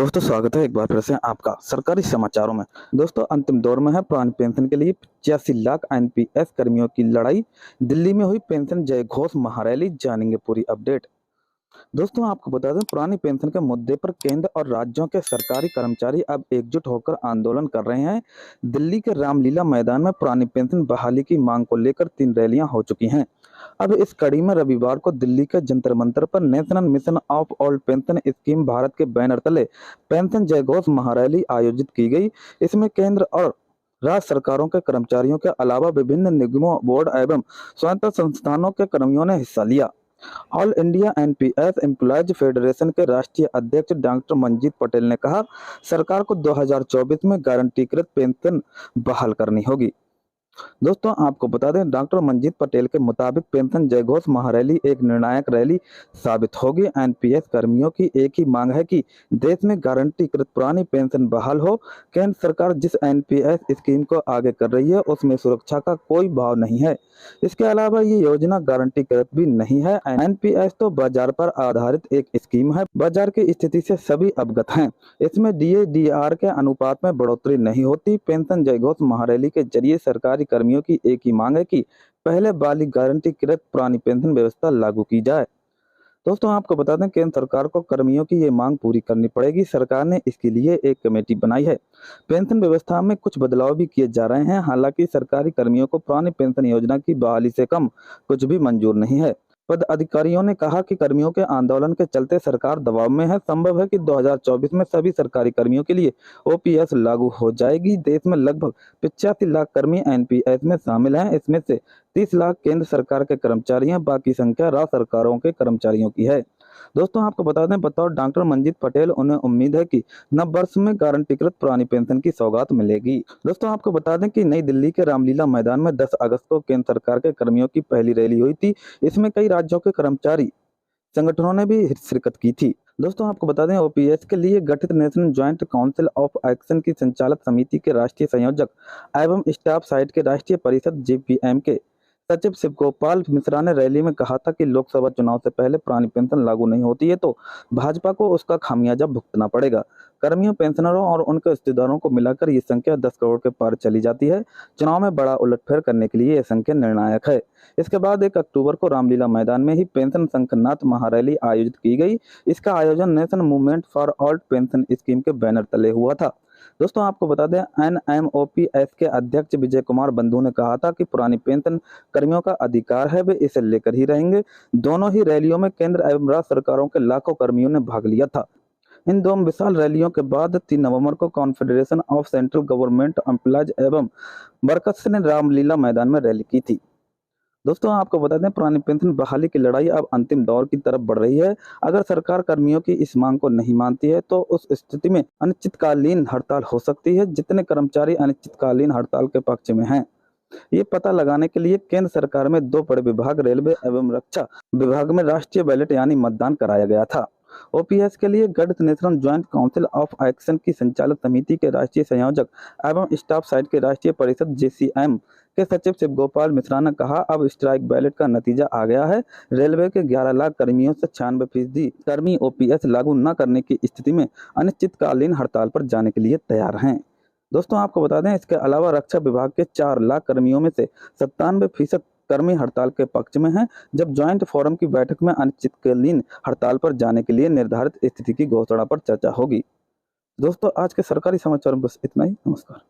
दोस्तों स्वागत है एक बार फिर से आपका सरकारी समाचारों में। दोस्तों अंतिम दौर में है पुरानी पेंशन के लिए 85 लाख एनपीएस कर्मियों की लड़ाई। दिल्ली में हुई पेंशन जय घोष महारैली, जानेंगे पूरी अपडेट। दोस्तों आपको बता दें, पुरानी पेंशन के मुद्दे पर केंद्र और राज्यों के सरकारी कर्मचारी अब एकजुट होकर आंदोलन कर रहे हैं। दिल्ली के रामलीला मैदान में पुरानी पेंशन बहाली की मांग को लेकर 3 रैलियां हो चुकी हैं। अब इस कड़ी में रविवार को दिल्ली के जंतर मंतर पर national mission of old pension scheme Bharat के बैनर तले पेंशन जय घोष महारैली आयोजित की गई। इसमें केंद्र और राज्य सरकारों के कर्मचारियों के अलावा विभिन्न निगमों, बोर्ड एवं स्वायत्त संस्थानों के कर्मियों ने हिस्सा लिया। All India NPS employees federation के राष्ट्रीय अध्यक्ष डॉक्टर मंजीत पटेल ने कहा, सरकार को 2024 में गारंटीकृत पेंशन बहाल करनी होगी। दोस्तों आपको बता दें, डॉक्टर मंजीत पटेल के मुताबिक पेंशन जय घोष महारैली एक निर्णायक रैली साबित होगी। एनपीएस कर्मियों की एक ही मांग है कि देश में गारंटीकृत पुरानी पेंशन बहाल हो। केंद्र सरकार जिस एनपीएस स्कीम को आगे कर रही है उसमें सुरक्षा का कोई भाव नहीं है। इसके अलावा ये योजना गारंटीकृत भी नहीं है। एनपीएस तो बाजार पर आधारित एक स्कीम है। बाजार की स्थिति से सभी अवगत हैं। इसमें डीए डीआर के अनुपात में बढ़ोतरी नहीं होती। पेंशन जय घोष महारैली के जरिए सरकारी कर्मियों की एक ही मांग है कि पहले वाली गारंटीकृत पुरानी पेंशन व्यवस्था लागू की जाए। दोस्तों आपको बता दें, केंद्र सरकार को कर्मियों की ये मांग पूरी करनी पड़ेगी। सरकार ने इसके लिए एक कमेटी बनाई है। पेंशन व्यवस्था में कुछ बदलाव भी किए जा रहे हैं। हालांकि सरकारी कर्मियों को पुरानी पेंशन योजना की बहाली से कम कुछ भी मंजूर नहीं है। पद अधिकारियों ने कहा कि कर्मियों के आंदोलन के चलते सरकार दबाव में है। संभव है कि 2024 में सभी सरकारी कर्मियों के लिए ओपीएस लागू हो जाएगी। देश में लगभग 85 लाख कर्मी एनपीएस में शामिल हैं। इसमें से 30 लाख केंद्र सरकार के कर्मचारी हैं, बाकी संख्या राज्य सरकारों के कर्मचारियों की है। दोस्तों आपको बता दें, बतौर डॉक्टर मंजीत पटेल उन्हें उम्मीद है कि नव वर्ष में गारंटीकृत पुरानी पेंशन की सौगात मिलेगी। दोस्तों आपको बता दें कि नई दिल्ली के रामलीला मैदान में 10 अगस्त को केंद्र सरकार के कर्मियों की पहली रैली हुई थी। इसमें कई राज्यों के कर्मचारी संगठनों ने भी शिरकत की थी। दोस्तों आपको बता दें, ओपीएस के लिए गठित national joint council of action की संचालक समिति के राष्ट्रीय संयोजक एवं स्टाफ साइट के राष्ट्रीय परिषद जेपीएम के सचिव शिव गोपाल मिश्रा ने रैली में कहा था कि लोकसभा चुनाव से पहले पुरानी पेंशन लागू नहीं होती है तो भाजपा को उसका खामियाजा भुगतना पड़ेगा। कर्मियों, पेंशनरों और उनके रिश्तेदारों को मिलाकर ये संख्या 10 करोड़ के पार चली जाती है। चुनाव में बड़ा उलटफेर करने के लिए यह संख्या निर्णायक है। इसके बाद 1 अक्टूबर को रामलीला मैदान में ही पेंशन संकल्प महारैली आयोजित की गई। इसका आयोजन national movement for old pension scheme के बैनर तले हुआ था। दोस्तों आपको बता दें, एनएमओपीएस के अध्यक्ष विजय कुमार बंधु ने कहा था कि पुरानी पेंशन कर्मियों का अधिकार है, वे इसे लेकर ही रहेंगे। दोनों ही रैलियों में केंद्र एवं राज्य सरकारों के लाखों कर्मियों ने भाग लिया था। इन 2 विशाल रैलियों के बाद 3 नवंबर को confederation of central government employees एवं वर्कर्स ने रामलीला मैदान में रैली की थी। दोस्तों आपको बता दें, पुरानी पेंशन बहाली की लड़ाई अब अंतिम दौर की तरफ बढ़ रही है। अगर सरकार कर्मियों की इस मांग को नहीं मानती है तो उस स्थिति में अनिश्चितकालीन हड़ताल हो सकती है। जितने कर्मचारी अनिश्चितकालीन हड़ताल के पक्ष में हैं, ये पता लगाने के लिए केंद्र सरकार में 2 बड़े विभाग, रेलवे एवं रक्षा विभाग में राष्ट्रीय बैलेट यानी मतदान कराया गया था। ओपीएस के लिए गठित national joint council of action की संचालक समिति के राष्ट्रीय संयोजक एवं स्टाफ साइट के राष्ट्रीय परिषद जेसीएम के सचिव शिव गोपाल मिश्रा ने कहा, अब स्ट्राइक बैलेट का नतीजा आ गया है। रेलवे के 11 लाख कर्मियों से 96% कर्मी ओपीएस लागू न करने की स्थिति में अनिश्चितकालीन हड़ताल पर जाने के लिए तैयार हैं। दोस्तों आपको बता दें, इसके अलावा रक्षा विभाग के 4 लाख कर्मियों में से 97% कर्मी हड़ताल के पक्ष में हैं, जब ज्वाइंट फोरम की बैठक में अनिश्चितकालीन हड़ताल पर जाने के लिए निर्धारित स्थिति की घोषणा पर चर्चा होगी। दोस्तों आज के सरकारी समाचार में बस इतना ही। नमस्कार।